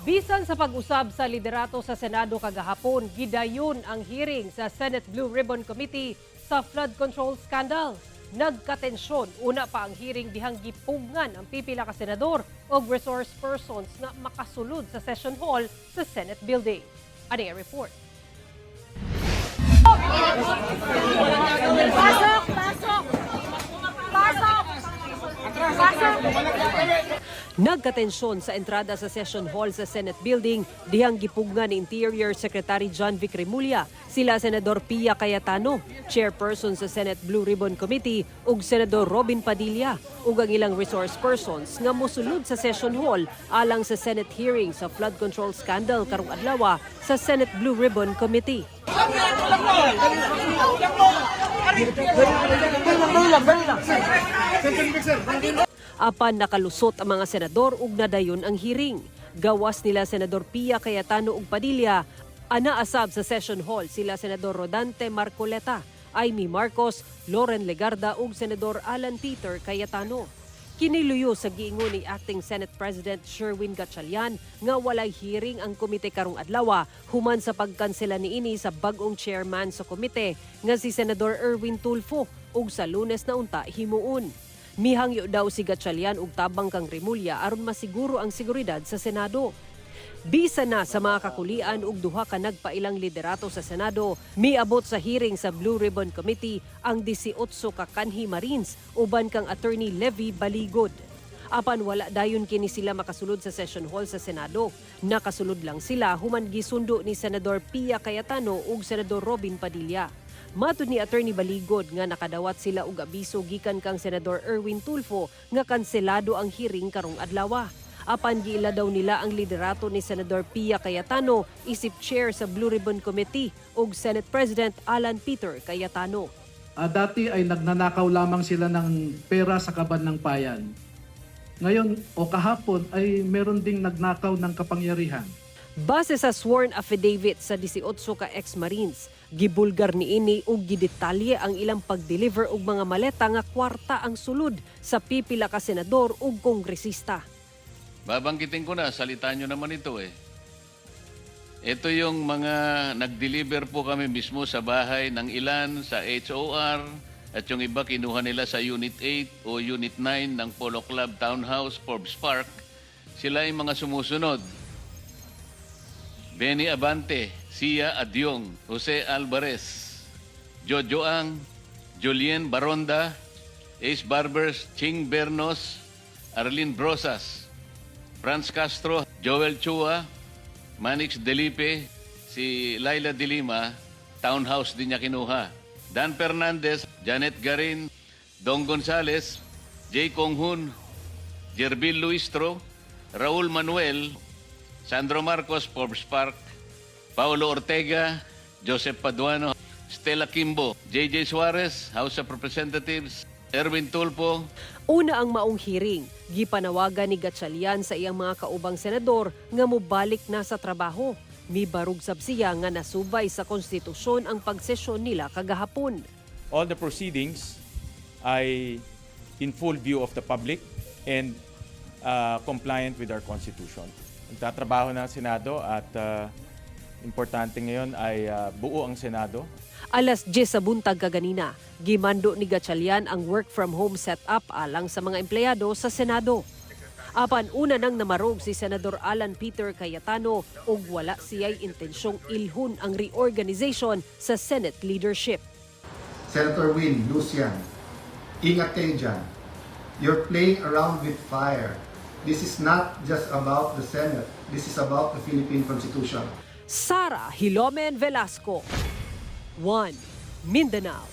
Bisan sa pag-usab sa liderato sa Senado kagahapon, gidayon ang hearing sa Senate Blue Ribbon Committee sa flood control scandal. Nagkatensyon, una pa ang hearing dihang gipugngan ang pipila ka senador o resource persons na makasulod sa session hall sa Senate building. Ano ang report? Pasok! Pasok! Pasok! Pasok! Nagkatensyon sa entrada sa session hall sa Senate building dihang gipugna ni Interior Secretary John Vic Remulla, sila Senador Pia Cayetano, Chairperson sa Senate Blue Ribbon Committee, ug Senador Robin Padilla, ug ang ilang resource persons nga mosulod sa session hall alang sa Senate hearing sa flood control scandal karong adlaw sa Senate Blue Ribbon Committee. Apan nakalusot ang mga senador ug nadayon ang hearing. Gawas nila Senador Pia Cayetano ug Padilla, ana asab sa session hall sila Senador Rodante Marcoleta, Amy Marcos, Loren Legarda ug Senador Alan Peter Cayetano. Kiniluyo sa giingon ni Acting Senate President Sherwin Gatchalian nga walay hearing ang komite karong adlaw human sa pagkansela niini sa bag-ong chairman sa komite nga si Senador Erwin Tulfo ug sa Lunes na unta himuon. Mihangyo daw si Gatchalian ug tabang kang Remulla aron masiguro ang seguridad sa Senado. Bisa na sa mga kakulian ug duha ka nagpailang liderato sa Senado, miabot sa hearing sa Blue Ribbon Committee ang 18 ka kanhi Marines uban kang Attorney Levy Baligod. Apan wala dayon kini sila makasulod sa session hall sa Senado. Nakasulod lang sila human gisundo ni Senador Pia Cayetano ug Senador Robin Padilla. Matud ni Attorney Baligod nga nakadawat sila og abiso gikan kang Senador Erwin Tulfo nga kanselado ang hearing karong adlaw. Apan giila daw nila ang liderato ni Senador Pia Cayetano isip chair sa Blue Ribbon Committee ug Senate President Alan Peter Cayetano. Dati ay nagnanakaw lamang sila ng pera sa kaban ng bayan. Ngayon o kahapon ay meron ding nagnakaw ng kapangyarihan. Base sa sworn affidavit sa 18 ka ex-Marines, gibulgar niini ug gidetalye ang ilang pag-deliver og mga maleta nga kwarta ang sulod sa pipila ka senador ug kongresista. Babanggitin ko na, salita nyo naman ito eh. Ito yung mga nag-deliver po kami mismo sa bahay ng ilan sa HOR at yung iba kinuha nila sa Unit 8 o Unit 9 ng Polo Club Townhouse, Forbes Park. Sila yung mga sumusunod. Benny Abante, Sia Adyong, Jose Alvarez, Jojo Ang, Julien Baronda, Ace Barbers, Ching Bernos, Arlene Brosas, Franz Castro, Joel Chua, Manix Delipe, si Laila de Lima, Townhouse din niya kinuha. Dan Fernandez, Janet Garin, Dong Gonzales, Jay Konghun, Jerbil Luistro, Raul Manuel, Sandro Marcos, Forbes Park, Paulo Ortega, Joseph Paduano, Stella Kimbo, JJ Suarez, House of Representatives, Erwin Tulfo. Una ang maong hearing, gipanawagan ni Gatchalian sa iyang mga kaubang senador nga mobalik na sa trabaho. Mibarug sab siya nga nasubay sa konstitusyon ang pagsesyon nila kagahapon. All the proceedings ay in full view of the public and compliant with our Constitution. Nagtatrabaho na ang Senado at importante ngayon ay buo ang Senado. Alas 10 sa buntag kaganina, gimando ni Gatchalian ang work from home setup alang sa mga empleyado sa Senado. Apan una nang namarog si Senador Alan Peter Cayetano ug wala siya'y intensyong ilhun ang reorganization sa Senate leadership. Senator Win, Lucian, ingat kayo dyan. You're playing around with fire. This is not just about the Senate. This is about the Philippine Constitution. Sara Hilomen Velasco, 1 Mindanao.